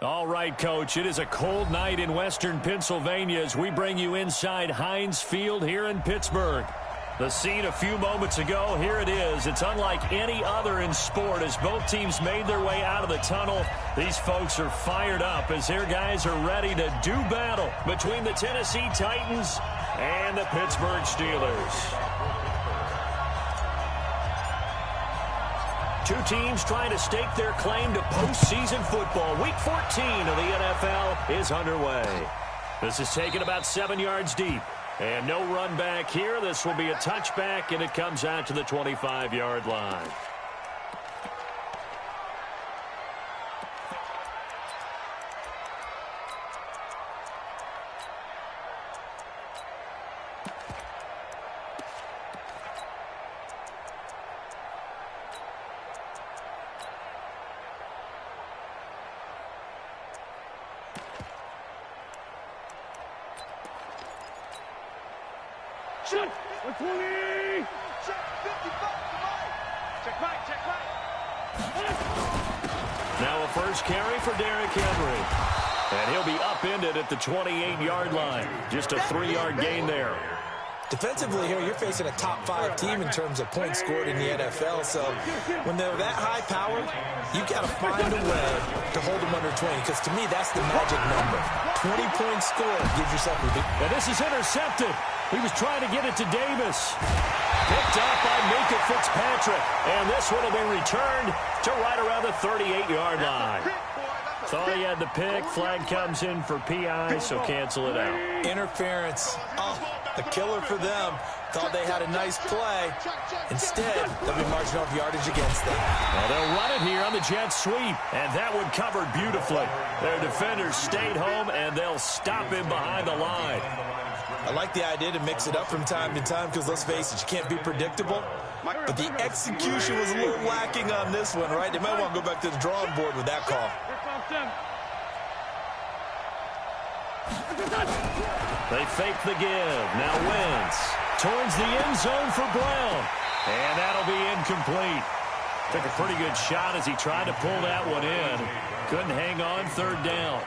All right, Coach, it is a cold night in western Pennsylvania as we bring you inside Heinz Field here in Pittsburgh. The scene a few moments ago, here it is. It's unlike any other in sport as both teams made their way out of the tunnel. These folks are fired up as their guys are ready to do battle between the Tennessee Titans and the Pittsburgh Steelers. Two teams trying to stake their claim to postseason football. Week 14 of the NFL is underway. This is taken about 7 yards deep. And no run back here. This will be a touchback, and it comes out to the 25-yard line. Check 120. Check 55. Check back. Now a first carry for Derrick Henry. And he'll be upended at the 28-yard line. Just a 3-yard gain there. Defensively here, you're facing a top 5 team in terms of points scored in the NFL. So when they're that high powered, you got to find a way to hold them under 20. Because to me, that's the magic number. 20 points scored gives yourself a big. And this is intercepted. He was trying to get it to Davis. Picked up by Minkah Fitzpatrick. And this one will be returned to right around the 38-yard line. Thought he had the pick. Flag comes in for PI, so cancel it out. Interference. Oh, a killer for them. Thought they had a nice play. Instead, they'll be marching off yardage against them. Well, they'll run it here on the jet sweep, and that one covered beautifully. Their defenders stayed home, and they'll stop him behind the line. I like the idea to mix it up from time to time because, let's face it, you can't be predictable. But the execution was a little lacking on this one, right? They might want to go back to the drawing board with that call. They fake the give. Now Wentz towards the end zone for Brown. And that'll be incomplete. Took a pretty good shot as he tried to pull that one in. Couldn't hang on third down.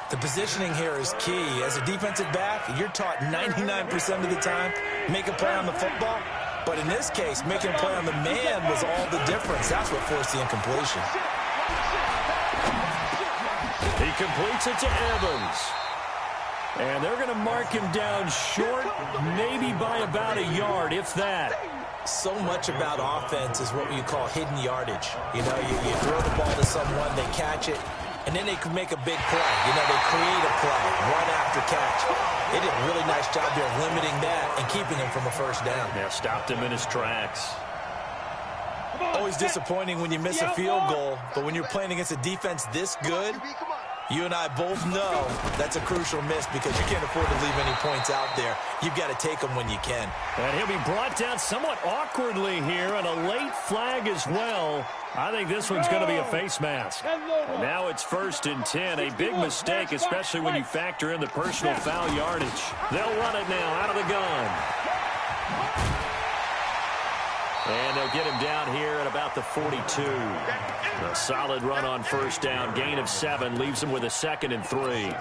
The positioning here is key. As a defensive back, you're taught 99% of the time, make a play on the football. But in this case, making a play on the man was all the difference. That's what forced the incompletion. He completes it to Evans. And they're going to mark him down short, maybe by about a yard, if that. So much about offense is what you call hidden yardage. You know, you throw the ball to someone, they catch it, and then they can make a big play. You know, they create a play, run after catch. They did a really nice job there of limiting that and keeping him from a first down. Yeah, stopped him in his tracks. Always disappointing when you miss a field goal, but when you're playing against a defense this good, you and I both know that's a crucial miss because you can't afford to leave any points out there. You've got to take them when you can. And he'll be brought down somewhat awkwardly here, and a late flag as well. I think this one's going to be a face mask. And now it's 1st and 10. A big mistake, especially when you factor in the personal foul yardage. They'll run it now out of the gun. And they'll get him down here at about the 42. A solid run on first down. Gain of 7 leaves him with a 2nd and 3.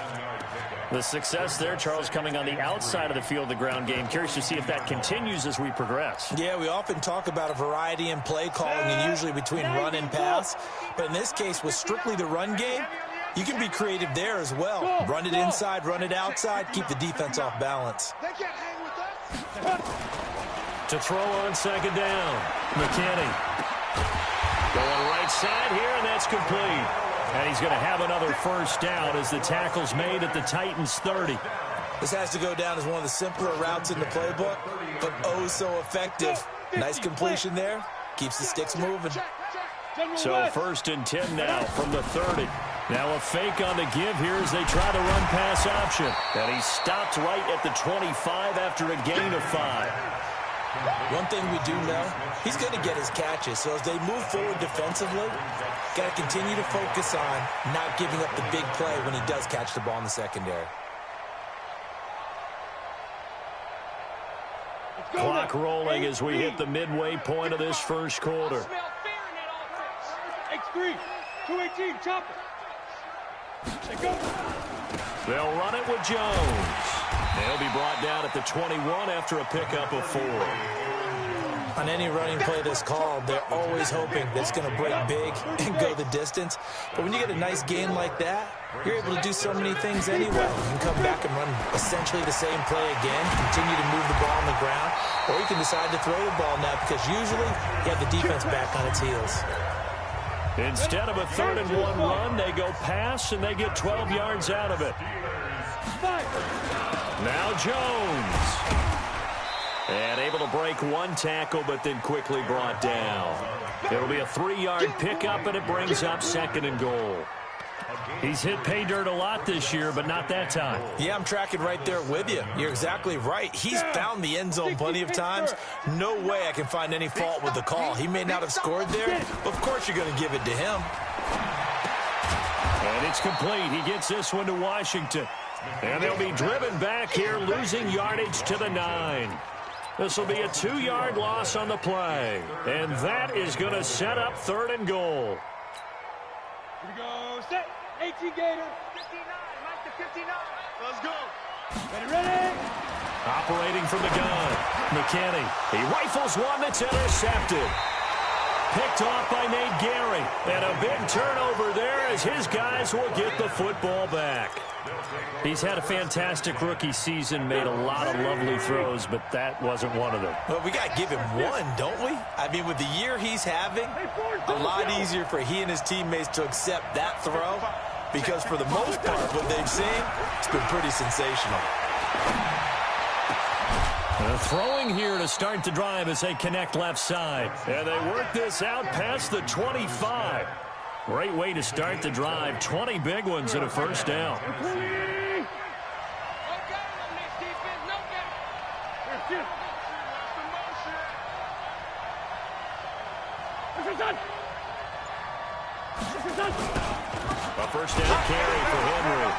The success there, Charles, coming on the outside of the field, the ground game. Curious to see if that continues as we progress. Yeah, we often talk about a variety in play calling and usually between run and pass. But in this case, with strictly the run game, you can be creative there as well. Run it inside, run it outside, keep the defense off balance. They can't hang with us. To throw on 2nd down, McKinney. Going right side here, and that's complete. And he's going to have another first down as the tackle's made at the Titans' 30. This has to go down as one of the simpler routes in the playbook, but oh so effective. Nice completion there. Keeps the sticks moving. So 1st and 10 now from the 30. Now a fake on the give here as they try to run pass option. And he stopped right at the 25 after a gain of 5. One thing we do know, he's going to get his catches. So as they move forward defensively, got to continue to focus on not giving up the big play when he does catch the ball in the secondary. Clock rolling as we hit the midway point of this first quarter. X3, 218, chopper. They'll run it with Jones. They'll be brought down at the 21 after a pickup of 4. On any running play that's called, they're always hoping that it's going to break big and go the distance. But when you get a nice gain like that, you're able to do so many things anyway. You can come back and run essentially the same play again, continue to move the ball on the ground, or you can decide to throw the ball now because usually you have the defense back on its heels. Instead of a 3rd and 1 run, they go pass, and they get 12 yards out of it. Now Jones. And able to break 1 tackle, but then quickly brought down. It'll be a 3-yard pickup, and it brings up 2nd and goal. He's hit pay dirt a lot this year, but not that time. Yeah, I'm tracking right there with you. You're exactly right. He's found the end zone plenty of times. No way I can find any fault with the call. He may not have scored there. Of course you're going to give it to him. And it's complete. He gets this one to Washington. And they'll be driven back here, losing yardage to the 9. This will be a 2-yard loss on the play. And that is going to set up 3rd and goal. Here we go. Set. 18 Gator. 59. Mike to 59. Let's go. Ready. Operating from the gun. McKinney. He rifles one that's intercepted. Picked off by Nate Gary. And a big turnover there as his guys will get the football back. He's had a fantastic rookie season, made a lot of lovely throws, but that wasn't one of them. Well, we got to give him one, don't we? I mean, with the year he's having, a lot easier for he and his teammates to accept that throw because for the most part, what they've seen, it's been pretty sensational. Throwing here to start the drive as they connect left side. And they work this out past the 25. Great way to start the drive. 20 big ones and a 1st down. A 1st down carry for Henry.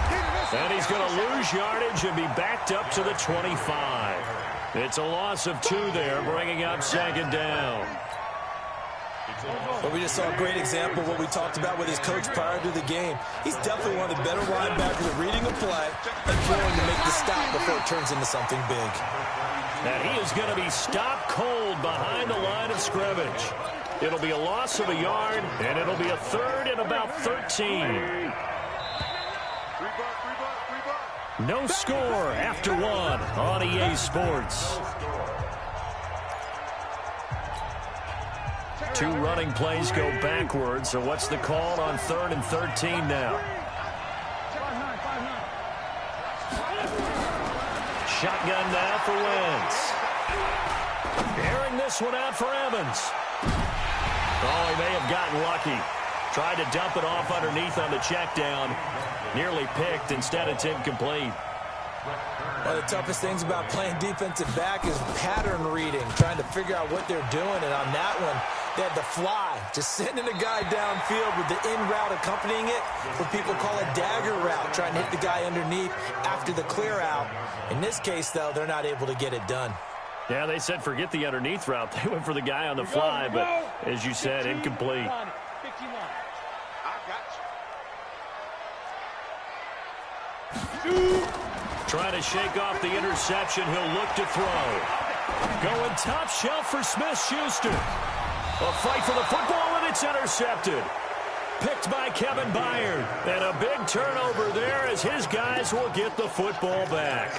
And he's going to lose yardage and be backed up to the 25. It's a loss of 2 there, bringing up 2nd down. But we just saw a great example of what we talked about with his coach prior to the game. He's definitely one of the better linebackers at reading a play and throwing to make the stop before it turns into something big. And he is going to be stopped cold behind the line of scrimmage. It'll be a loss of a yard, and it'll be a 3rd and about 13. No score after 1 on EA Sports. 2 running plays go backwards, so what's the call on 3rd and 13 now? Shotgun now for Wentz. Airing this one out for Evans. Oh, he may have gotten lucky. Tried to dump it off underneath on the check down. Nearly picked. Instead, it's incomplete. One of the toughest things about playing defensive back is pattern reading, trying to figure out what they're doing. And on that one, they had the fly, just sending a guy downfield with the in route accompanying it. What people call a dagger route, trying to hit the guy underneath after the clear out. In this case, though, they're not able to get it done. Yeah, they said forget the underneath route. They went for the guy on the fly, but as you said, incomplete. Trying to shake off the interception. He'll look to throw. Going top shelf for Smith-Schuster. A fight for the football, and it's intercepted. Picked by Kevin Byard. And a big turnover there as his guys will get the football back.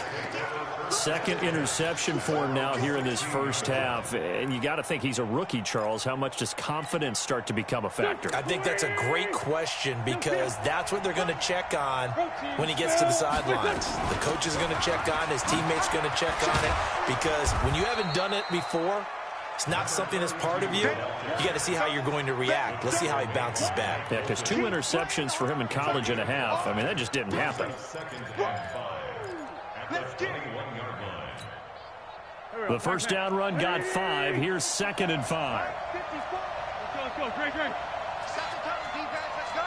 2nd interception for him now here in this 1st half. And you got to think he's a rookie, Charles. How much does confidence start to become a factor? I think that's a great question because that's what they're going to check on when he gets to the sidelines. The coach is going to check on it. His teammates going to check on it because when you haven't done it before, it's not something that's part of you. You got to see how you're going to react. Let's see how he bounces back. Yeah, because 2 interceptions for him in college and a half. I mean, that just didn't happen. The 1st down run got 5. Here's 2nd and 5. Let's go. Great. Second time, defense. Let's go.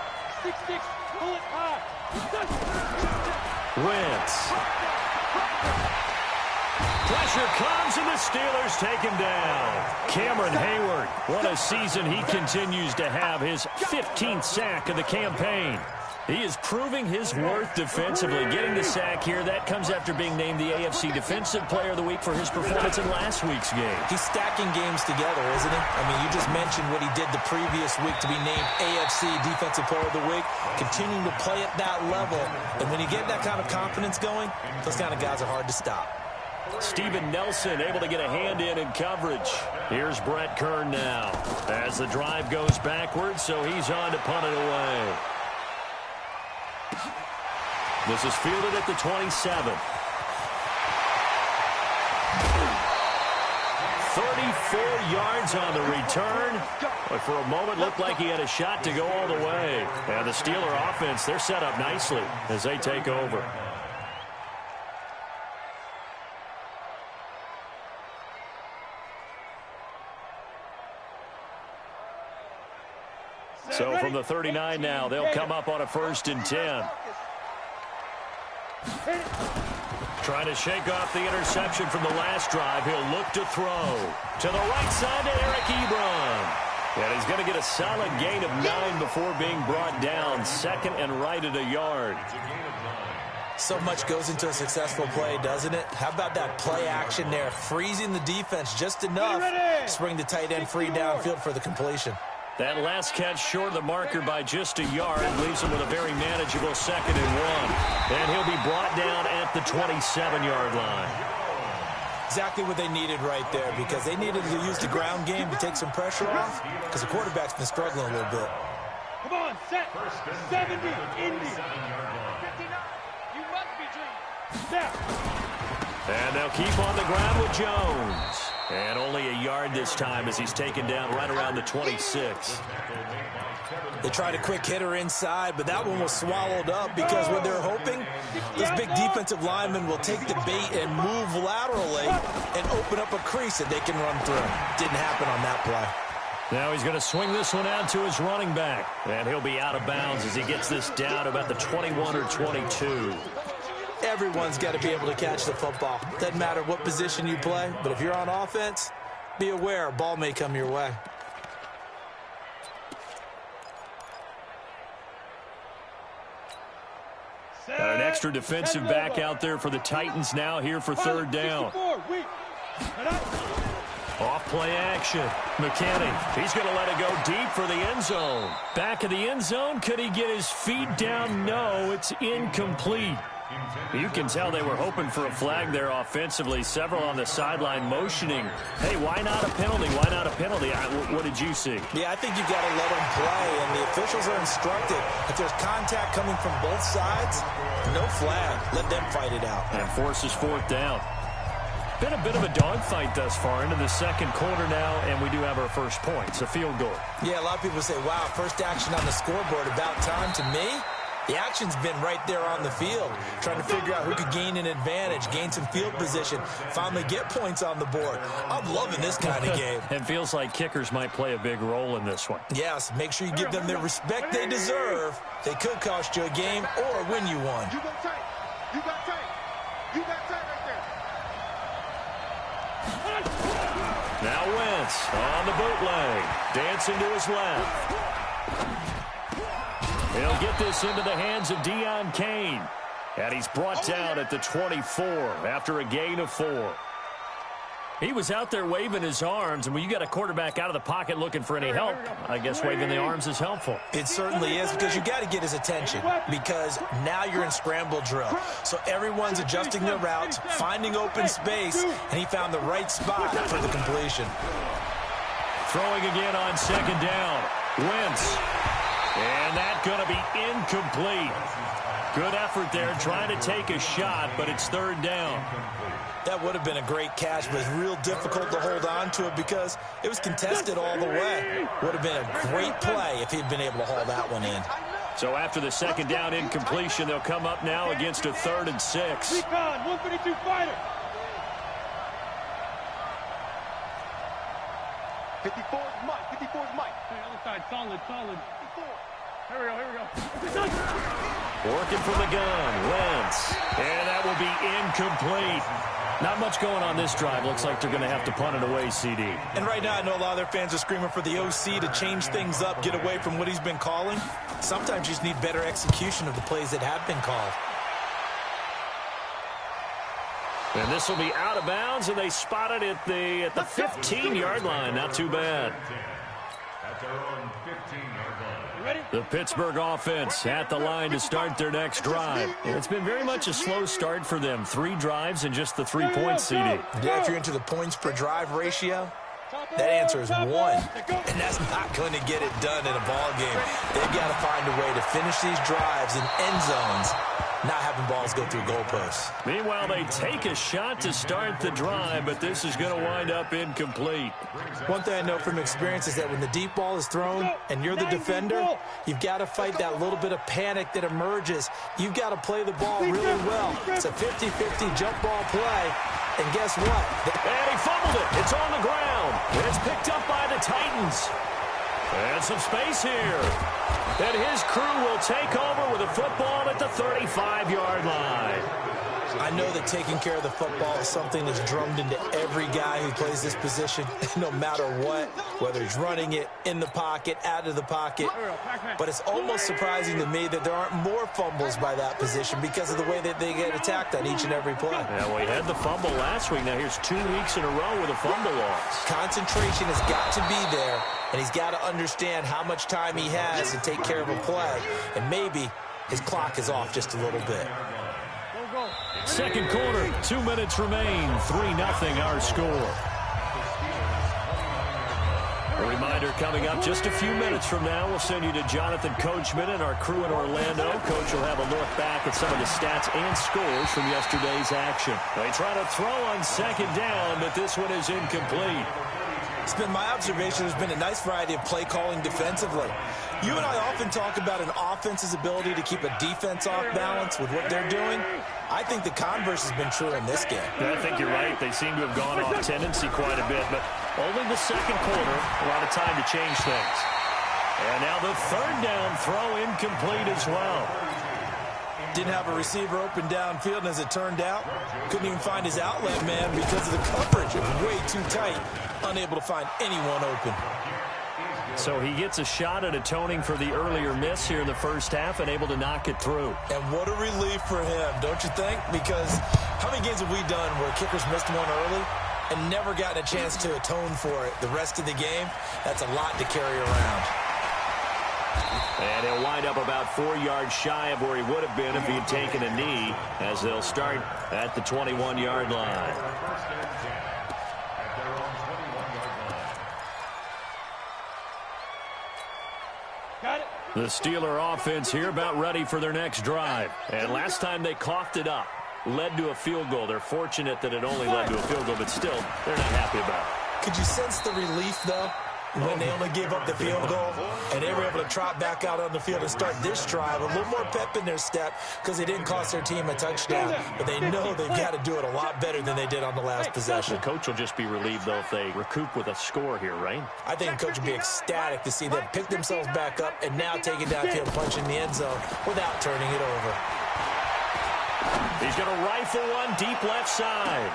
6-6. Pull it high. Wentz. Pressure comes, and the Steelers take him down. Cameron Hayward, what a season he continues to have. His 15th sack of the campaign. He is proving his worth defensively. Getting the sack here, that comes after being named the AFC Defensive Player of the Week for his performance in last week's game. He's stacking games together, isn't he? I mean, you just mentioned what he did the previous week to be named AFC Defensive Player of the Week, continuing to play at that level. And when you get that kind of confidence going, those kind of guys are hard to stop. Steven Nelson able to get a hand in coverage. Here's Brett Kern now as the drive goes backwards, so he's on to punt it away. This is fielded at the 27. 34 yards on the return. But for a moment, looked like he had a shot to go all the way. And the Steeler offense, they're set up nicely as they take over. So from the 39 now, they'll come up on a 1st and 10. Trying to shake off the interception from the last drive. He'll look to throw. To the right side to Eric Ebron. And he's going to get a solid gain of 9 before being brought down. 2nd and right at a yard. So much goes into a successful play, doesn't it? How about that play action there? Freezing the defense just enough to bring the tight end free downfield for the completion. That last catch short of the marker by just a yard leaves him with a very manageable 2nd and 1. And he'll be brought down at the 27-yard line. Exactly what they needed right there, because they needed to use the ground game to take some pressure off, because the quarterback's been struggling a little bit. Come on, set. 70, Indy. 59. You must be dreaming. Snap. And they'll keep on the ground with Jones. And only a yard this time as he's taken down right around the 26. They tried a quick hitter inside, but that one was swallowed up because what they're hoping, this big defensive lineman will take the bait and move laterally and open up a crease that they can run through. Didn't happen on that play. Now he's going to swing this one out to his running back. And he'll be out of bounds as he gets this down about the 21 or 22. Everyone's got to be able to catch the football. Doesn't matter what position you play, but if you're on offense, be aware a ball may come your way. Got an extra defensive back out there for the Titans now here for 3rd down. Off play action. McKinney, he's going to let it go deep for the end zone. Back of the end zone, could he get his feet down? No, it's incomplete. You can tell they were hoping for a flag there offensively. Several on the sideline motioning. Hey, why not a penalty? Why not a penalty? What did you see? Yeah, I think you've got to let them play, and the officials are instructed. If there's contact coming from both sides, no flag. Let them fight it out. And forces 4th down. Been a bit of a dogfight thus far into the 2nd quarter now, and we do have our first point. It's a field goal. Yeah, a lot of people say, wow, first action on the scoreboard, about time. To me, the action's been right there on the field, trying to figure out who could gain an advantage, gain some field position, finally get points on the board. I'm loving this kind of game. It feels like kickers might play a big role in this one. Yes, make sure you give them the respect they deserve. They could cost you a game or win you one. You got tight. You got tight. You got tight right there. Now Wentz on the bootleg. Dancing to his left. He'll get this into the hands of Deon Cain. And he's brought down at the 24 after a gain of 4. He was out there waving his arms, and when you got a quarterback out of the pocket looking for any help, I guess waving the arms is helpful. It certainly is, because you got to get his attention, because now you're in scramble drill. So everyone's adjusting their routes, finding open space, and he found the right spot for the completion. Throwing again on 2nd down. Wentz. And that's going to be incomplete. Good effort there trying to take a shot, but it's 3rd down. That would have been a great catch, but it's real difficult to hold on to it because it was contested all the way. Would have been a great play if he'd been able to haul that one in. So after the 2nd down incompletion, they'll come up now against a 3rd and 6. Recon, 132 fighter. 54's Mike. 54's Mike. Hey, other side, solid. 54. Here we go. Working from the gun, Wentz. And that will be incomplete. Not much going on this drive. Looks like they're going to have to punt it away, CD. And right now I know a lot of their fans are screaming for the OC to change things up, get away from what he's been calling. Sometimes you just need better execution of the plays that have been called. And this will be out of bounds, and they spot it at the 15-yard line. Not too bad. At their own 15-yard line. Ready? The Pittsburgh offense at the line to start their next drive. It's been very much a slow start for them. 3 drives and just the 3 points, CD. Yeah, if you're into the points per drive ratio, that answer is 1. And that's not going to get it done in a ball game. They've got to find a way to finish these drives in end zones, not having balls go through goalposts. Meanwhile, they take a shot to start the drive, but this is going to wind up incomplete. One thing I know from experience is that when the deep ball is thrown and you're the defender, you've got to fight that little bit of panic that emerges. You've got to play the ball really well. It's a 50-50 jump ball play. And guess what? And he fumbled it. It's on the ground. It's picked up by the Titans. And some space here. And his crew will take over with a football at the 35-yard line. I know that taking care of the football is something that's drummed into every guy who plays this position, no matter what, whether he's running it, in the pocket, out of the pocket. But it's almost surprising to me that there aren't more fumbles by that position because of the way that they get attacked on each and every play. Yeah, well, he had the fumble last week. Now here's 2 weeks in a row with a fumble loss. Concentration has got to be there, and he's got to understand how much time he has to take care of a play. And maybe his clock is off just a little bit. Second quarter, 2 minutes remain. 3-0 our score. A reminder coming up just a few minutes from now. We'll send you to Jonathan Coachman and our crew in Orlando. Coach will have a look back at some of the stats and scores from yesterday's action. They try to throw on second down, but this one is incomplete. It's been my observation there's been a nice variety of play calling defensively. You and I often talk about an offense's ability to keep a defense off balance with what they're doing. I think the converse has been true in this game. Yeah, I think you're right. They seem to have gone off tendency quite a bit, but only the second quarter, a lot of time to change things. And now the third down throw incomplete as well. Didn't have a receiver open downfield, and as it turned out, couldn't even find his outlet man because of the coverage. It was way too tight, unable to find anyone open. So he gets a shot at atoning for the earlier miss here in the first half and able to knock it through. And what a relief for him, don't you think? Because how many games have we done where kickers missed one early and never gotten a chance to atone for it the rest of the game? That's a lot to carry around. And he'll wind up about 4 yards shy of where he would have been if he had taken a knee, as they'll start at the 21-yard line. The Steeler offense here about ready for their next drive. And last time they coughed it up, led to a field goal. They're fortunate that it only led to a field goal, but still, they're not happy about it. Could you sense the relief, though, when they only gave up the field goal and they were able to trot back out on the field and start this drive? A little more pep in their step because they didn't cost their team a touchdown, but they know they've got to do it a lot better than they did on the last possession. The coach will just be relieved, though, if they recoup with a score here, right? I think the coach will be ecstatic to see them pick themselves back up and now take it downfield, punch in the end zone without turning it over. He's going to rifle one deep left side.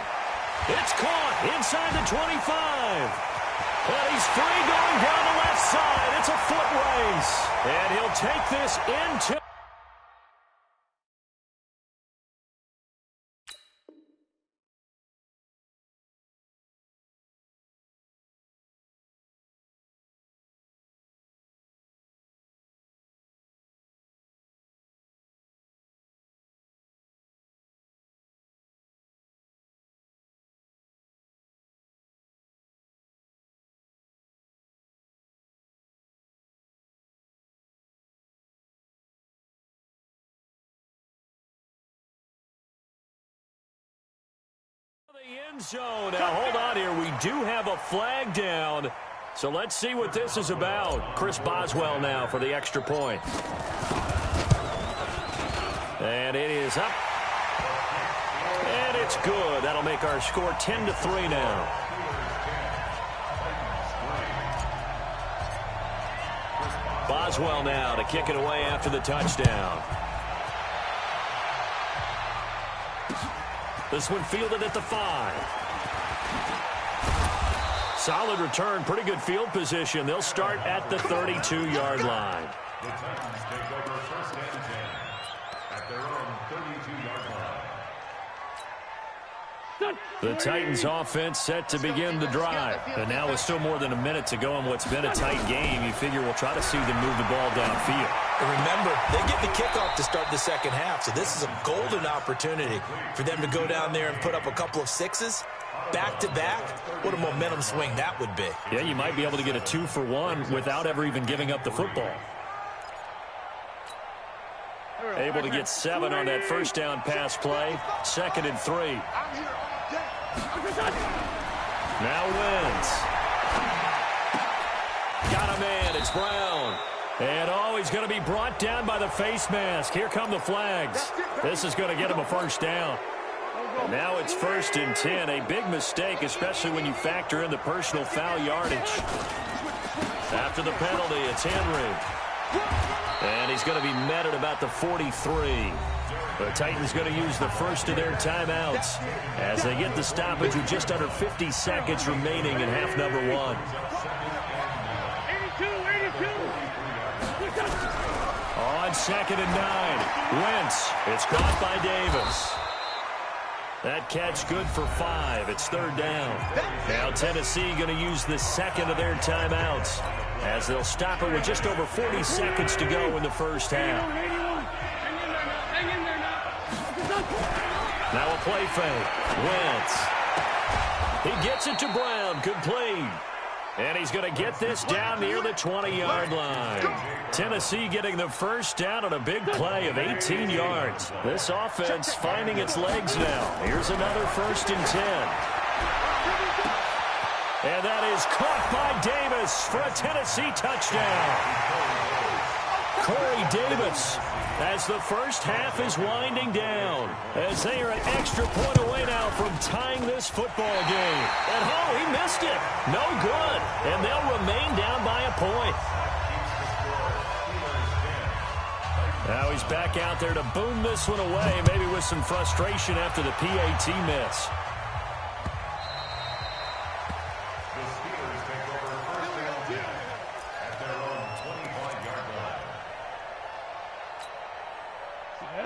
It's caught inside the 25. And he's free going down the left side. It's a foot race. And he'll take this into... the end zone. Now, hold on here. We do have a flag down. So let's see what this is about. Chris Boswell now for the extra point. And it is up. And it's good. That'll make our score 10-3 now. Boswell now to kick it away after the touchdown. This one fielded at the 5. Solid return, pretty good field position. They'll start at the 32-yard line. The Titans take over first and 10 at their own 32-yard line. The Titans offense set to begin the drive. And now with still more than a minute to go in what's been a tight game, you figure we'll try to see them move the ball downfield. And remember, they get the kickoff to start the second half, so this is a golden opportunity for them to go down there and put up a couple of sixes. Back-to-back, what a momentum swing that would be. Yeah, you might be able to get a 2-for-1 without ever even giving up the football. Able to get 7 on that first down pass play. 2nd and 3. Now Wentz. Got a man. It's Brown. And he's going to be brought down by the face mask. Here come the flags. This is going to get him a first down. And now it's 1st and 10. A big mistake, especially when you factor in the personal foul yardage. After the penalty, it's Henry. And he's going to be met at about the 43. The Titans going to use the first of their timeouts as they get the stoppage with just under 50 seconds remaining in half number 1. On 2nd and 9. Wentz. It's caught by Davis. That catch good for 5. It's 3rd down. Now Tennessee going to use the second of their timeouts as they'll stop it with just over 40 seconds to go in the first half. Now a play fake. Wentz. He gets it to Brown. Complete. And he's going to get this down near the 20-yard line. Tennessee getting the first down on a big play of 18 yards. This offense finding its legs now. Here's another 1st and 10. And that is caught by Davis for a Tennessee touchdown. Corey Davis, as the first half is winding down, as they are an extra point away now from tying this football game. And he missed it. No good. And they'll remain down by a point. Now he's back out there to boom this one away, maybe with some frustration after the PAT miss.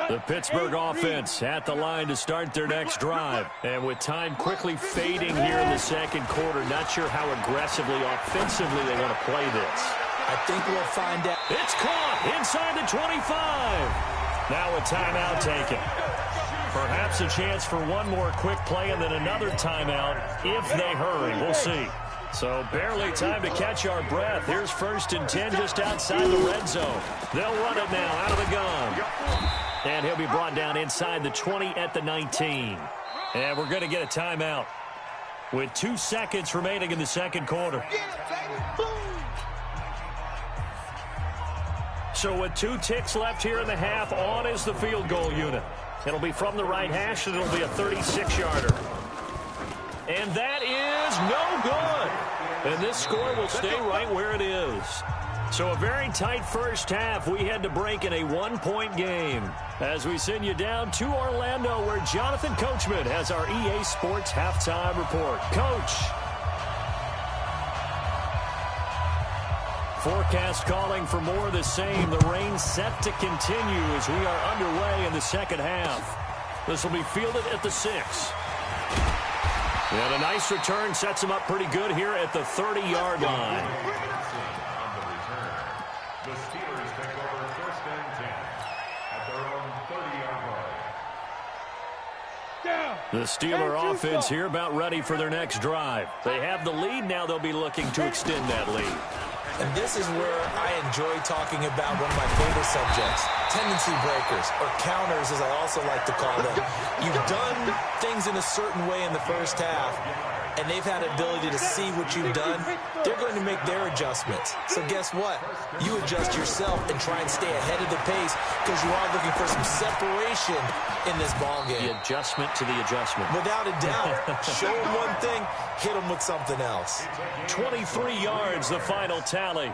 The Pittsburgh offense at the line to start their next drive. And with time quickly fading here in the second quarter, not sure how aggressively, offensively they want to play this. I think we'll find out. It's caught inside the 25. Now a timeout taken. Perhaps a chance for one more quick play and then another timeout if they hurry. We'll see. So barely time to catch our breath. Here's 1st and 10 just outside the red zone. They'll run it now out of the gun. And he'll be brought down inside the 20 at the 19. And we're going to get a timeout with 2 seconds remaining in the second quarter. So with 2 ticks left here in the half, on is the field goal unit. It'll be from the right hash, and it'll be a 36-yarder. And that is no good. And this score will stay right where it is. So a very tight first half. We had to break in a 1-point game as we send you down to Orlando, where Jonathan Coachman has our EA Sports halftime report. Coach. Forecast calling for more of the same. The rain set to continue as we are underway in the second half. This will be fielded at the 6. And a nice return sets him up pretty good here at the 30-yard line. The Steelers take over 1st and 10 at their own 30-yard line. The Steeler offense here about ready for their next drive. They have the lead. Now they'll be looking to extend that lead. And this is where I enjoy talking about one of my favorite subjects, tendency breakers, or counters as I also like to call them. You've done things in a certain way in the first half, and they've had ability to see what you've done. They're going to make their adjustments. So guess what? You adjust yourself and try and stay ahead of the pace because you are looking for some separation in this ball game. The adjustment to the adjustment. Without a doubt. Show them one thing, hit them with something else. 23 yards, the final tally.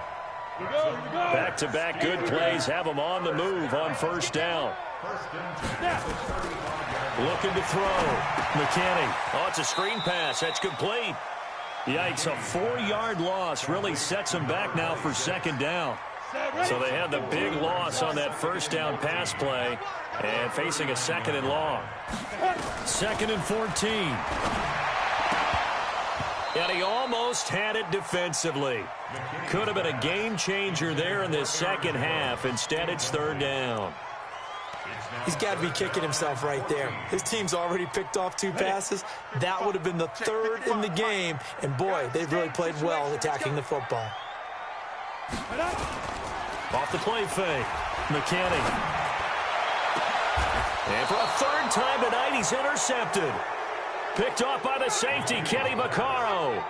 Back-to-back good plays have them on the move on 1st down. Looking to throw. McKinney. Oh, it's a screen pass. That's complete. Yikes, a 4-yard loss really sets them back now for second down. So they had the big loss on that first down pass play and facing a second and long. 2nd and 14. And he almost had it defensively. Could have been a game changer there in this second half. Instead, it's 3rd down. He's got to be kicking himself right there. His team's already picked off 2 passes. That would have been the 3rd in the game. And, boy, they've really played well attacking the football. Off the play fake. McKinney. And for a 3rd time tonight, he's intercepted. Picked off by the safety, Kenny Vaccaro.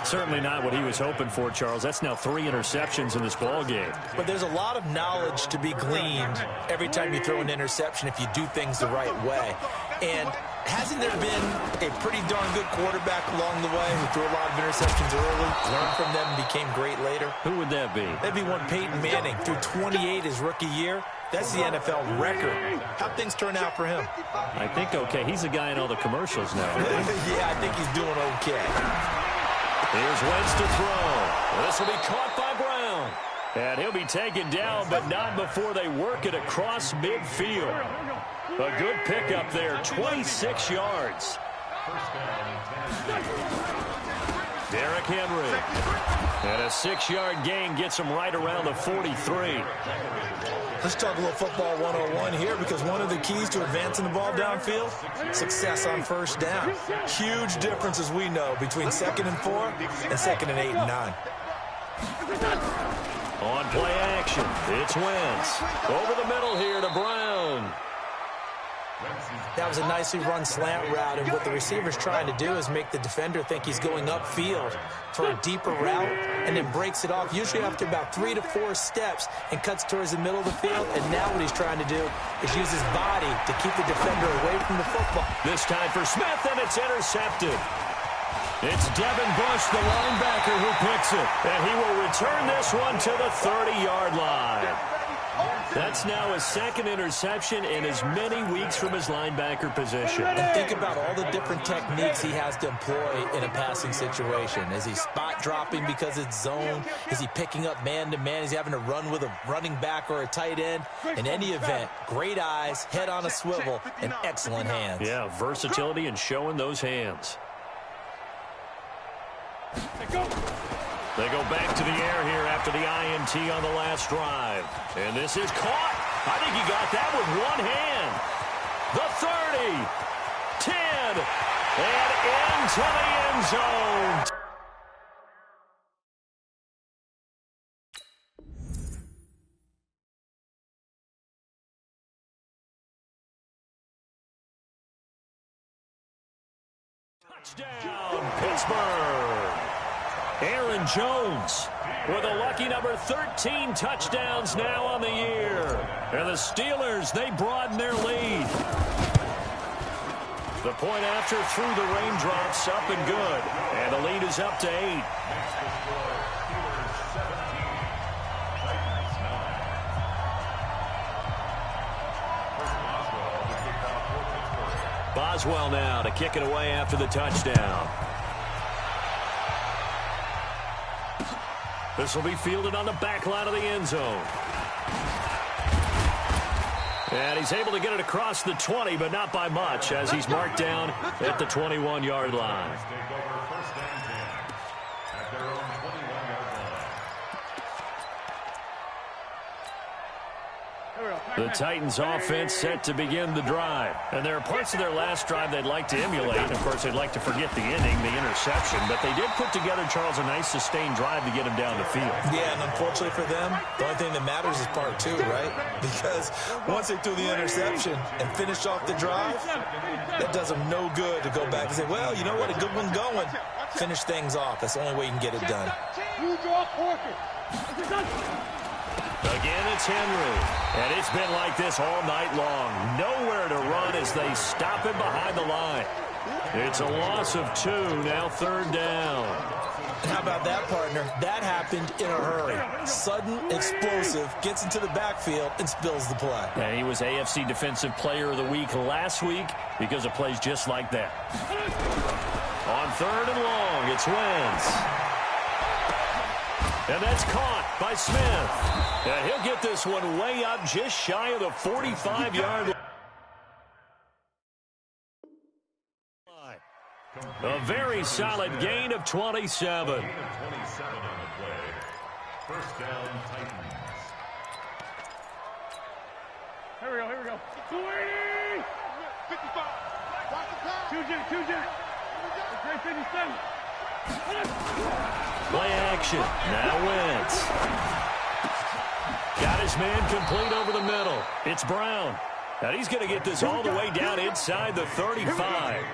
Certainly not what he was hoping for, Charles. That's now 3 interceptions in this ball game. But there's a lot of knowledge to be gleaned every time you throw an interception if you do things the right way. And hasn't there been a pretty darn good quarterback along the way who threw a lot of interceptions early, learned from them, and became great later? Who would that be? That'd be one Peyton Manning. Threw 28 his rookie year. That's the NFL record. How'd things turn out for him? I think okay. He's a guy in all the commercials now. Yeah, I think he's doing okay. Here's Wentz to throw. This will be caught by Brown. And he'll be taken down, but not before they work it across midfield. A good pickup there, 26 yards. Derrick Henry. And a 6-yard gain gets him right around the 43. Let's talk a little football 101 here, because one of the keys to advancing the ball downfield, success on first down. Huge difference, as we know, between 2nd and 4 and 2nd and 8 and 9. On play action, it's Wentz. Over the middle here to Brown. That was a nicely run slant route, and what the receiver's trying to do is make the defender think he's going upfield for a deeper route, and then breaks it off, usually after about 3 to 4 steps, and cuts towards the middle of the field. And now what he's trying to do is use his body to keep the defender away from the football. This time for Smith, and it's intercepted. It's Devin Bush, the linebacker, who picks it, and he will return this one to the 30-yard line. That's now his 2nd interception in as many weeks from his linebacker position. And think about all the different techniques he has to employ in a passing situation. Is he spot dropping because it's zone? Is he picking up man-to-man? Is he having to run with a running back or a tight end? In any event, great eyes, head on a swivel, and excellent hands. Yeah, versatility and showing those hands. They go back to the air here after the INT on the last drive. And this is caught. I think he got that with one hand. The 30, 10, and into the end zone. Touchdown, Pittsburgh. Aaron Jones with a lucky number 13 touchdowns now on the year. And the Steelers, they broaden their lead. The point after through the raindrops, up and good. And the lead is up to 8. Boswell now to kick it away after the touchdown. This will be fielded on the back line of the end zone. And he's able to get it across the 20, but not by much, as he's marked down at the 21-yard line. The Titans offense set to begin the drive. And there are parts of their last drive they'd like to emulate. Of course, they'd like to forget the inning, the interception. But they did put together, Charles, a nice sustained drive to get him down the field. Yeah, and unfortunately for them, the only thing that matters is part 2, right? Because once they threw the interception and finished off the drive, that does them no good to go back and say, well, you know what, a good one going. Finish things off. That's the only way you can get it done. Again, it's Henry. And it's been like this all night long. Nowhere to run as they stop him behind the line. It's a loss of 2, now 3rd down. And how about that, partner? That happened in a hurry. Sudden, explosive, gets into the backfield and spills the play. And he was AFC Defensive Player of the Week last week because of plays just like that. On 3rd and long, it's Wentz. And that's caught by Smith. And he'll get this one way up just shy of the 45-yard line. A very solid gain of 27. Gain of 27 on the play. First down, Titans. Here we go. 280! 55. Watch the pass. 2 jet. 357. Play action. Now Wentz. Got his man complete over the middle. It's Brown. And he's going to get this all the way down inside the 35.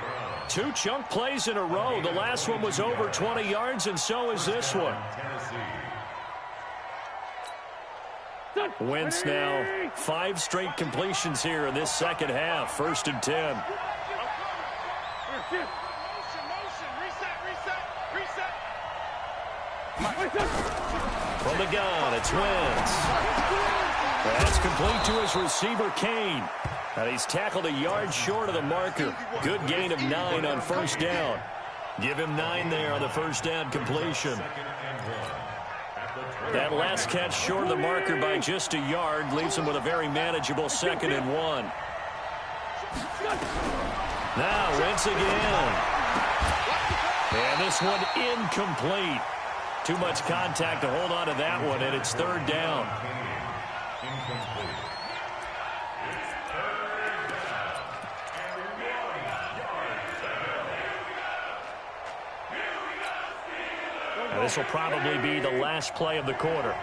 2 chunk plays in a row. The last one was over 20 yards, and so is this one. Wentz now 5 straight completions here in this second half. 1st and 10. From the gun, it's Wentz. That's complete to his receiver, Kane. And he's tackled a yard short of the marker. Good gain of 9 on 1st down. Give him 9 there on the 1st down completion. That last catch short of the marker by just a yard leaves him with a very manageable 2nd and 1. Now Wentz again. And this one incomplete. Too much contact to hold on to that one, and it's 3rd down. Now, this will probably be the last play of the quarter.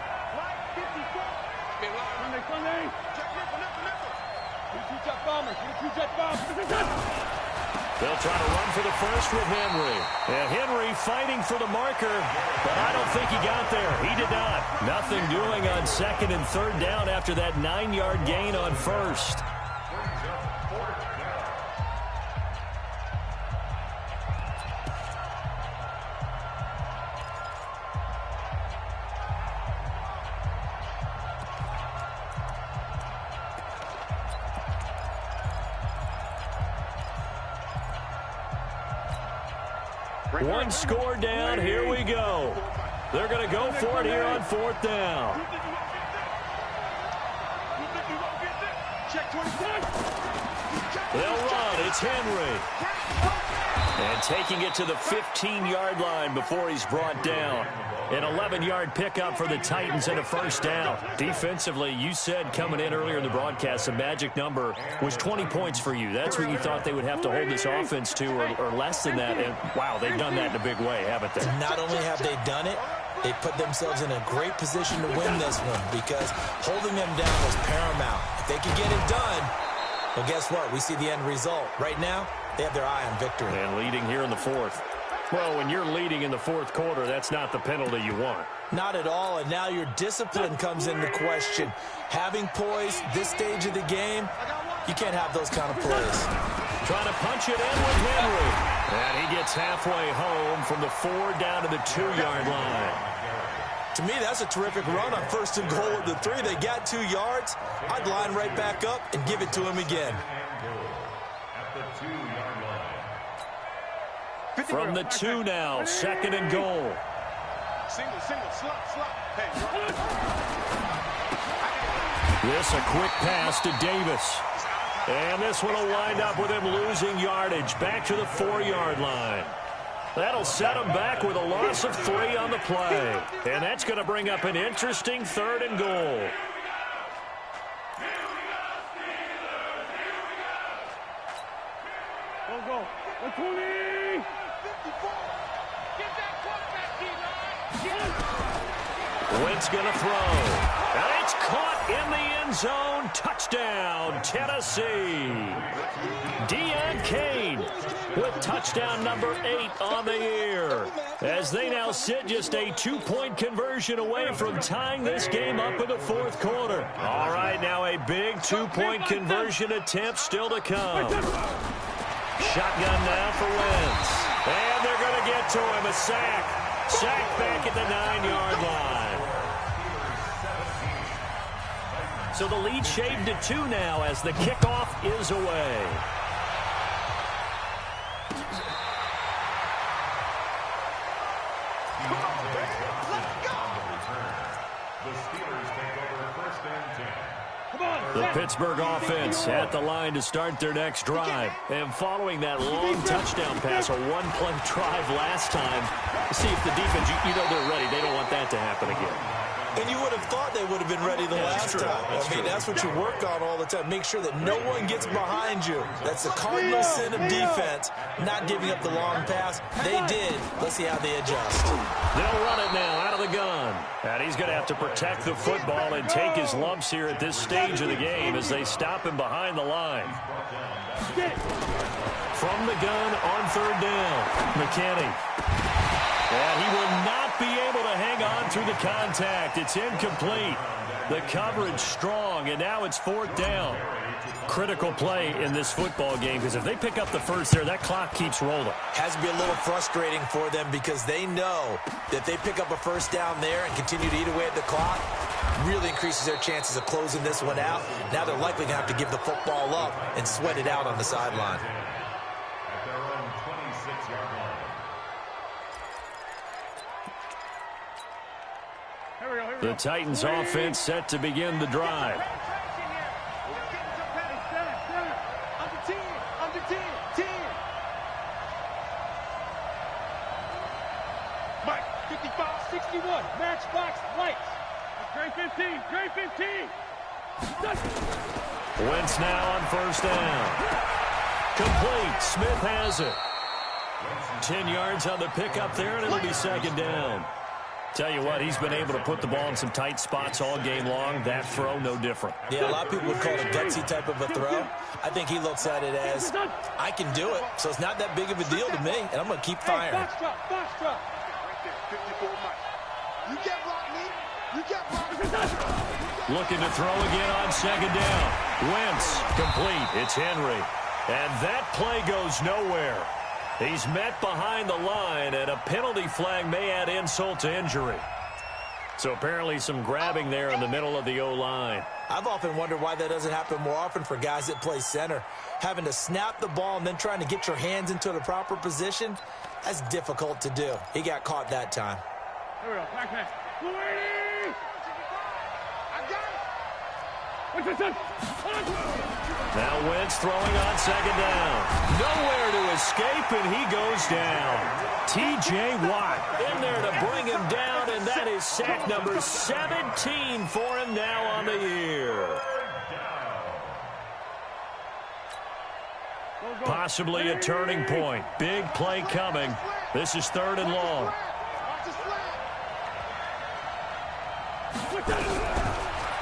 They'll try to run for the first with Henry. And Henry fighting for the marker, but I don't think he got there. He did not. Nothing doing on 2nd and 3rd down after that 9-yard gain on 1st. One score down. Here we go. They're going to go for it here on 4th down. They'll run. It's Henry. And taking it to the 15-yard line before he's brought down. An 11-yard pickup for the Titans and a 1st down. Defensively, you said coming in earlier in the broadcast, the magic number was 20 points for you. That's what you thought they would have to hold this offense to, or less than that. And, wow, they've done that in a big way, haven't they? Not only have they done it, they put themselves in a great position to win this one because holding them down was paramount. If they could get it done, well, guess what? We see the end result. Right now, they have their eye on victory. And leading here in the 4th. Well, when you're leading in the 4th quarter, that's not the penalty you want. Not at all, and now your discipline comes into question. Having poise this stage of the game, you can't have those kind of plays. Trying to punch it in with Henry. And he gets halfway home from the 4 down to the 2-yard line. To me, that's a terrific run on 1st and goal at the 3. They got 2 yards. I'd line right back up and give it to him again. From the 2 now, 2nd and goal. Single, slot. Hey. This a quick pass to Davis. And this one will wind up with him losing yardage back to the 4-yard line. That'll set him back with a loss of 3 on the play. And that's going to bring up an interesting 3rd and goal. Go. 120. Wentz going to throw. And it's caught in the end zone. Touchdown, Tennessee. Deon Cain with touchdown number 8 on the year. As they now sit just a 2-point conversion away from tying this game up in the 4th quarter. All right, now a big 2-point conversion attempt still to come. Shotgun now for Wentz. And they're going to get to him, a sack. Sacked back at the 9-yard line. So the lead shaved to 2 now as the kickoff is away. The Pittsburgh offense at the line to start their next drive. And following that long touchdown pass, a one-play drive last time, see if the defense, you know they're ready. They don't want that to happen again. And you would have thought they would have been ready the last time. I mean, that's what you work on all the time. Make sure that no one gets behind you. That's the cardinal sin of defense, not giving up the long pass. They did. Let's see how they adjust. They'll run it now out of the gun. And he's going to have to protect the football and take his lumps here at this stage of the game as they stop him behind the line. From the gun on 3rd down, McKinney. And he will not be able to hang on through the contact. It's incomplete. The coverage strong, and now it's 4th down. Critical play in this football game because if they pick up the first there, that clock keeps rolling. Has to be a little frustrating for them because they know that they pick up a first down there and continue to eat away at the clock, really increases their chances of closing this one out. Now they're likely to have to give the football up and sweat it out on the sideline. At their own 26-yard line. The Titans offense set to begin the drive. Mike, 55, 61, matchbox lights. Gray 15, Gray 15. Wentz now on 1st down. Complete. Smith has it. 10 yards on the pickup there, and it'll be 2nd down. Tell you what, he's been able to put the ball in some tight spots all game long. That throw, no different. Yeah, a lot of people would call it a gutsy type of a throw. I think he looks at it as, I can do it, so it's not that big of a deal to me, and I'm going to keep firing. Box drop, box drop. 54 Mike. You get blocked, me. You get blocked. Looking to throw again on 2nd down. Wentz, complete. It's Henry. And that play goes nowhere. He's met behind the line, and a penalty flag may add insult to injury. So apparently some grabbing there in the middle of the O-line. I've often wondered why that doesn't happen more often for guys that play center. Having to snap the ball and then trying to get your hands into the proper position, that's difficult to do. He got caught that time. Here we go, back pass. 280! I got it! Now Wentz throwing on 2nd down. Nowhere to escape, and he goes down. T.J. Watt in there to bring him down, and that is sack number 17 for him now on the year. Possibly a turning point. Big play coming. This is 3rd and long.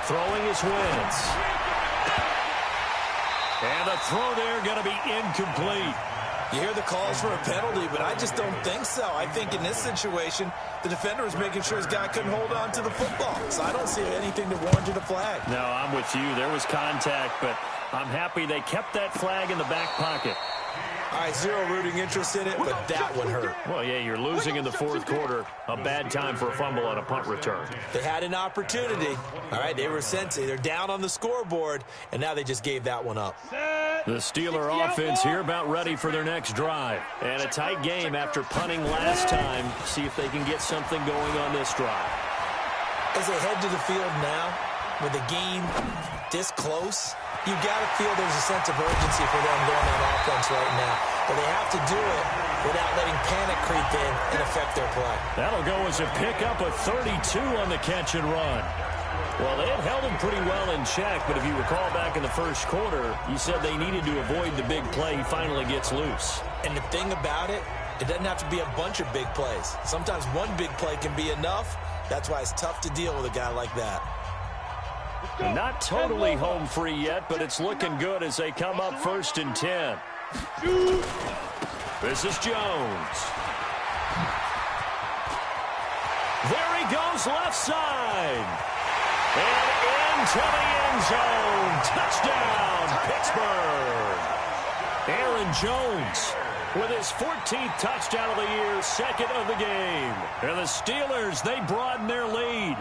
Throwing is Wentz. And the throw there going to be incomplete. You hear the calls for a penalty, but I just don't think so. I think in this situation, the defender was making sure his guy couldn't hold on to the football. So I don't see anything to warrant a flag. No, I'm with you. There was contact, but I'm happy they kept that flag in the back pocket. All right, zero rooting interest in it, but that one hurt. Well, yeah, you're losing in the 4th quarter. A bad time for a fumble on a punt return. They had an opportunity. All right, they were sensing. They're down on the scoreboard, and now they just gave that one up. The Steeler offense here about ready for their next drive. And a tight game after punting last time. See if they can get something going on this drive. As they head to the field now, with the game this close, you've got to feel there's a sense of urgency for them going on offense right now. But they have to do it without letting panic creep in and affect their play. That'll go as a pickup of 32 on the catch and run. Well, they had held him pretty well in check, but if you recall back in the 1st quarter, you said they needed to avoid the big play. He finally gets loose. And the thing about it, it doesn't have to be a bunch of big plays. Sometimes one big play can be enough. That's why it's tough to deal with a guy like that. Not totally home free yet, but it's looking good as they come up 1st and 10. This is Jones. There he goes left side. And into the end zone. Touchdown, Pittsburgh. Aaron Jones with his 14th touchdown of the year, second of the game. And the Steelers, they broaden their lead.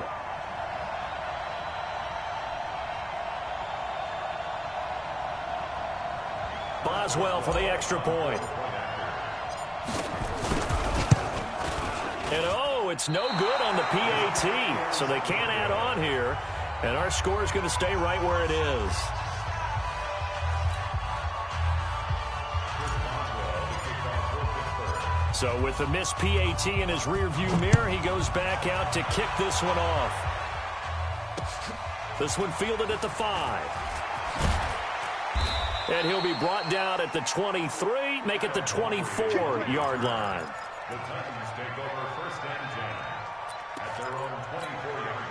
Boswell for the extra point. And oh, it's no good on the PAT, so they can't add on here. And our score is going to stay right where it is. So with the missed PAT in his rearview mirror, he goes back out to kick this one off. This one fielded at the 5. And he'll be brought down at the 23, make it the 24-yard line. The Titans take over first and 10 at their own 24-yard line.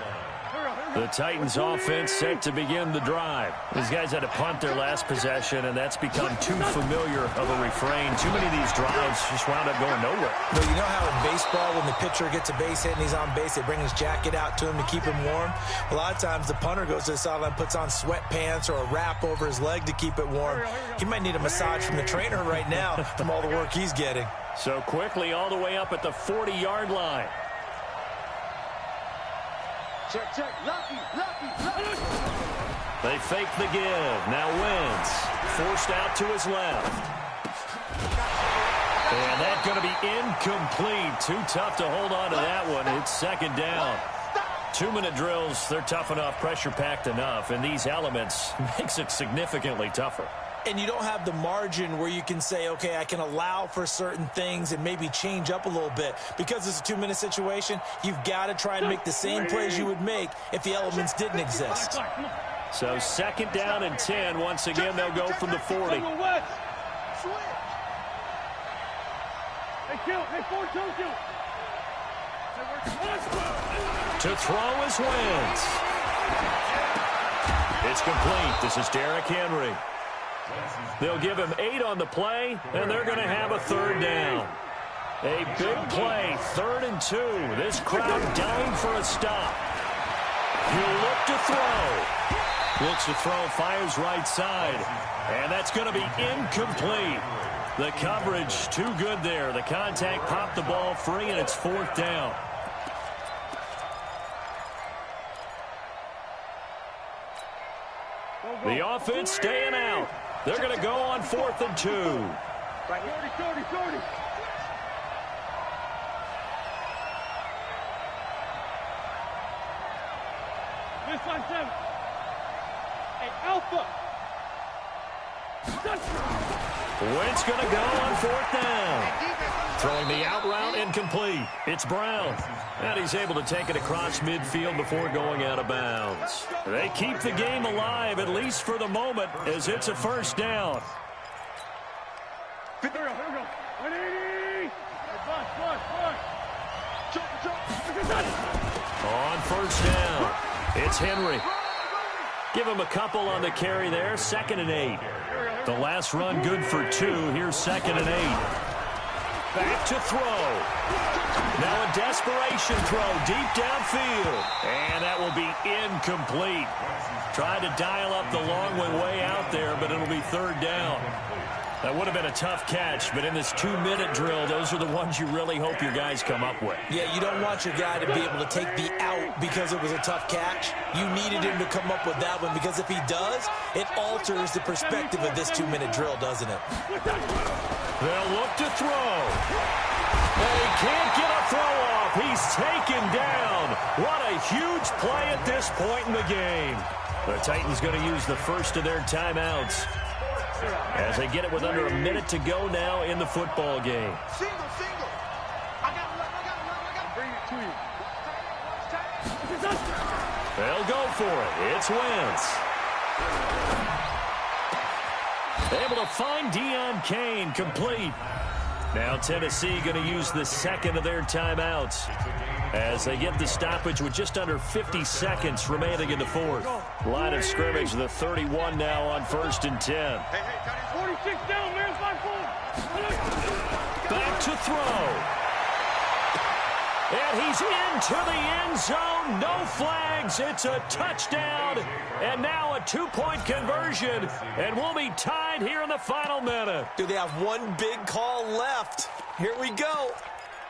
The Titans offense set to begin the drive. These guys had to punt their last possession, and that's become too familiar of a refrain. Too many of these drives just wound up going nowhere. But you know how in baseball, when the pitcher gets a base hit and he's on base, they bring his jacket out to him to keep him warm? A lot of times the punter goes to the sideline, puts on sweatpants or a wrap over his leg to keep it warm. He might need a massage from the trainer right now from all the work he's getting. So quickly all the way up at the 40-yard line. Check, check. Lucky. They fake the give. Now Wentz forced out to his left. And that's going to be incomplete. Too tough to hold on to that one. It's second down. 2-minute drills, they're tough enough, pressure-packed enough. And these elements makes it significantly tougher. And you don't have the margin where you can say, okay, I can allow for certain things and maybe change up a little bit. Because it's a 2-minute situation, you've got to try and make the same plays you would make if the elements didn't exist. So second down and 10. Once again, they'll go from the 40. To throw is Wentz. It's complete. This is Derrick Henry. They'll give him 8 on the play, and they're going to have a third down. A big play, 3rd and 2. This crowd dying for a stop. He'll look to throw. Looks to throw, fires right side. And that's going to be incomplete. The coverage too good there. The contact popped the ball free, and it's 4th down. The offense staying out. They're going to go on 4th and 2. 30. This on 7. Hey, Alpha. Wentz going to go on 4th down. Throwing the out route incomplete. It's Brown. And he's able to take it across midfield before going out of bounds. They keep the game alive, at least for the moment, as it's a first down. On first down, it's Henry. Give him a couple on the carry there. 2nd and 8. The last run good for 2. Here's 2nd and 8. Back to throw. Now a desperation throw deep downfield. And that will be incomplete. Tried to dial up the long one way out there, but it'll be 3rd down. That would have been a tough catch, but in this 2-minute drill, those are the ones you really hope your guys come up with. Yeah, you don't want your guy to be able to take the out because it was a tough catch. You needed him to come up with that one, because if he does, it alters the perspective of this 2-minute drill, doesn't it? They'll look to throw. And he can't get a throw off. He's taken down. What a huge play at this point in the game. The Titans going to use the first of their timeouts as they get it with under a minute to go now in the football game. Single. I got bring it to you. They'll go for it. It's Wentz. Able to find Deion Kane, complete. Now Tennessee going to use the second of their timeouts as they get the stoppage with just under 50 seconds remaining in the 4th. Line of scrimmage, the 31 now on 1st and 10. Hey, 46 down, man, 5-4. Back to throw. And he's into the end zone. No flags. It's a touchdown. And now a two-point conversion. And we'll be tied here in the final minute. Do they have one big call left? Here we go.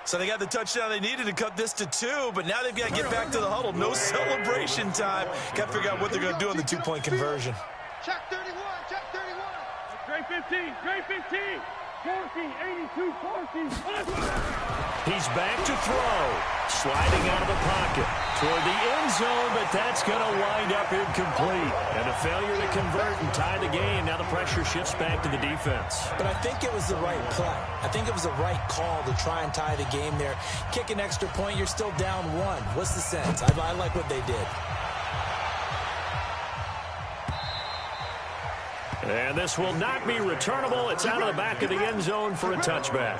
So they got the touchdown they needed to cut this to 2, but now they've got to get back to the huddle. No celebration time. Got to figure out what they're going to do on the two-point conversion. Check 31, check 31. Grade 15, grade 15. 14, 82, 14. He's back to throw. Sliding out of the pocket toward the end zone, but that's going to wind up incomplete. And a failure to convert and tie the game. Now the pressure shifts back to the defense. But I think it was the right play. I think it was the right call to try and tie the game there. Kick an extra point, you're still down 1. What's the sense? I like what they did. And this will not be returnable. It's out of the back of the end zone for a touchback.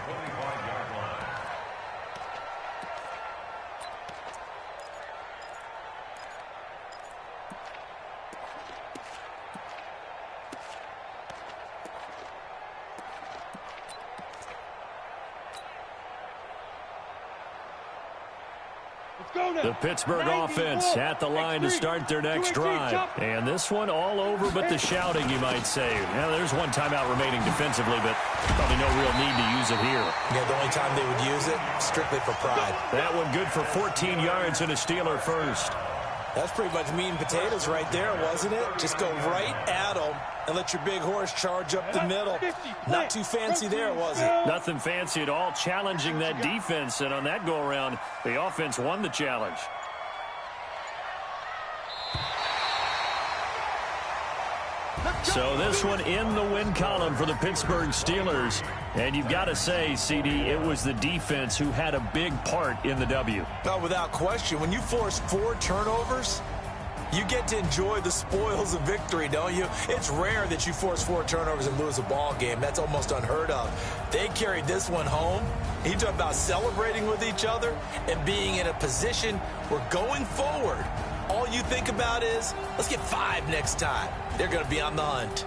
The Pittsburgh offense at the line to start their next drive. And this one all over but the shouting, you might say. Now, there's one timeout remaining defensively, but probably no real need to use it here. Yeah, the only time they would use it, strictly for pride. That one good for 14 yards and a Steeler first. That's pretty much meat and potatoes right there, wasn't it? Just go right at them and let your big horse charge up the middle. Not too fancy there, was it? Nothing fancy at all, challenging that defense. And on that go-around, the offense won the challenge. So this one in the win column for the Pittsburgh Steelers. And you've got to say, CD, it was the defense who had a big part in the W. No, without question. When you force 4 turnovers, you get to enjoy the spoils of victory, don't you? It's rare that you force 4 turnovers and lose a ball game. That's almost unheard of. They carried this one home. You talk about celebrating with each other and being in a position where going forward, all you think about is, let's get 5 next time. They're going to be on the hunt.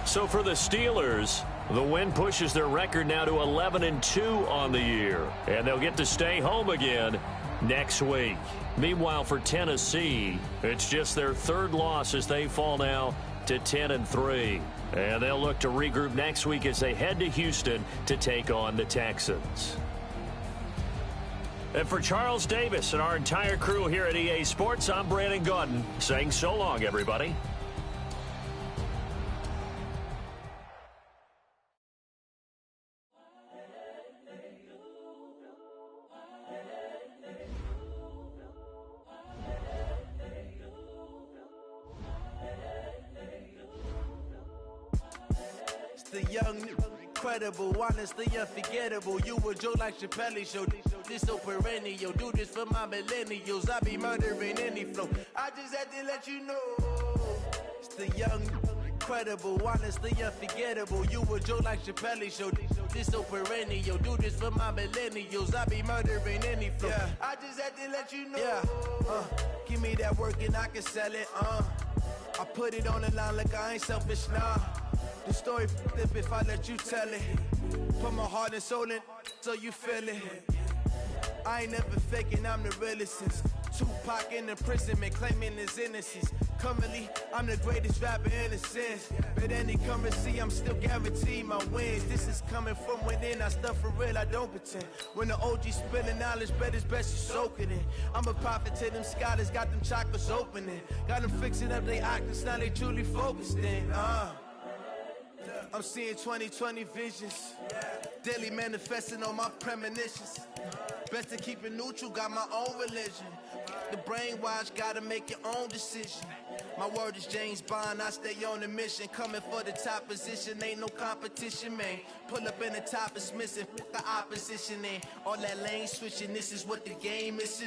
So for the Steelers, the win pushes their record now to 11-2 on the year. And they'll get to stay home again next week. Meanwhile, for Tennessee, it's just their 3rd loss as they fall now to 10-3. And they'll look to regroup next week as they head to Houston to take on the Texans. And for Charles Davis and our entire crew here at EA Sports, I'm Brandon Gaudin saying so long, everybody. It's the young, incredible, honestly unforgettable. You a Joe like Chappelle show. This so perennial, do this for my millennials. I be murdering any flow. I just had to let you know. It's the young, incredible, honestly unforgettable. You a Joe like Chappelle show. This so perennial, do this for my millennials. I be murdering any flow. Yeah. I just had to let you know. Yeah. Give me that work and I can sell it. I put it on the line like I ain't selfish, nah. The story flip if I let you tell it. Put my heart and soul in so you feel it. I ain't never faking, I'm the realest since Tupac in imprisonment, claiming his innocence. Currently, I'm the greatest rapper in a sense. But any currency, I'm still guaranteed my wins. This is coming from within, I stuff for real, I don't pretend. When the OG spilling knowledge, bet it's best you soak it in. I'm a prophet to them scholars, got them chakras opening. Got them fixing up they octaves, now they truly focused in. I'm seeing 2020 visions. Daily manifesting on my premonitions. Best to keep it neutral, got my own religion. The brainwash, gotta make your own decision. My word is James Bond, I stay on a mission. Coming for the top position, ain't no competition, man. Pull up in the top is missing, the opposition in. All that lane switching, this is what the game is.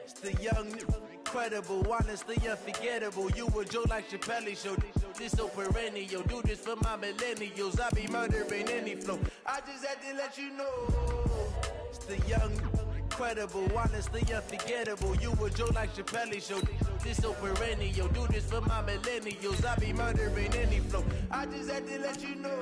It's the young, incredible, honestly unforgettable. You a Joe like Chappelle show. This so perennial, do this for my millennials. I be murdering any flow. I just had to let you know. It's the young, incredible, honestly unforgettable. You a Joe like Chappelle show. This so perennial, do this for my millennials. I be murdering any flow. I just had to let you know.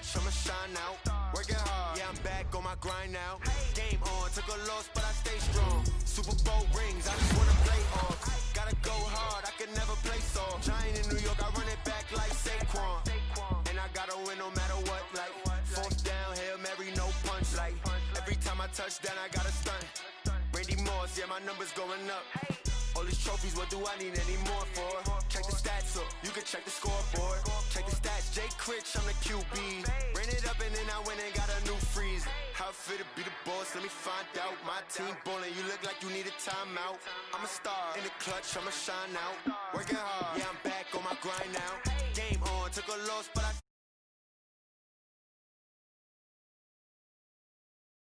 clutch, I'ma shine out. Working hard, yeah, I'm back on my grind now. Game on, took a loss, but I stay strong. Super Bowl rings, I just wanna play off. Gotta go hard, I can never play soft. Giant in New York, I run it back like Saquon. And I gotta win no matter what, like fourth down, Hail Mary, no punch. Like every time I touch down, I gotta stunt. Randy Moss, yeah, my numbers going up. All these trophies, what do I need any more for? Check the stats up, you can check the scoreboard. Check the stats, Jay Critch, I'm the QB. Ran it up and then I went and got a new freeze. How it feel to be the boss, let me find out. My team ballin', you look like you need a timeout. I'm a star, in the clutch, I'ma shine out. Working hard, yeah, I'm back on my grind now. Game on, took a loss, but I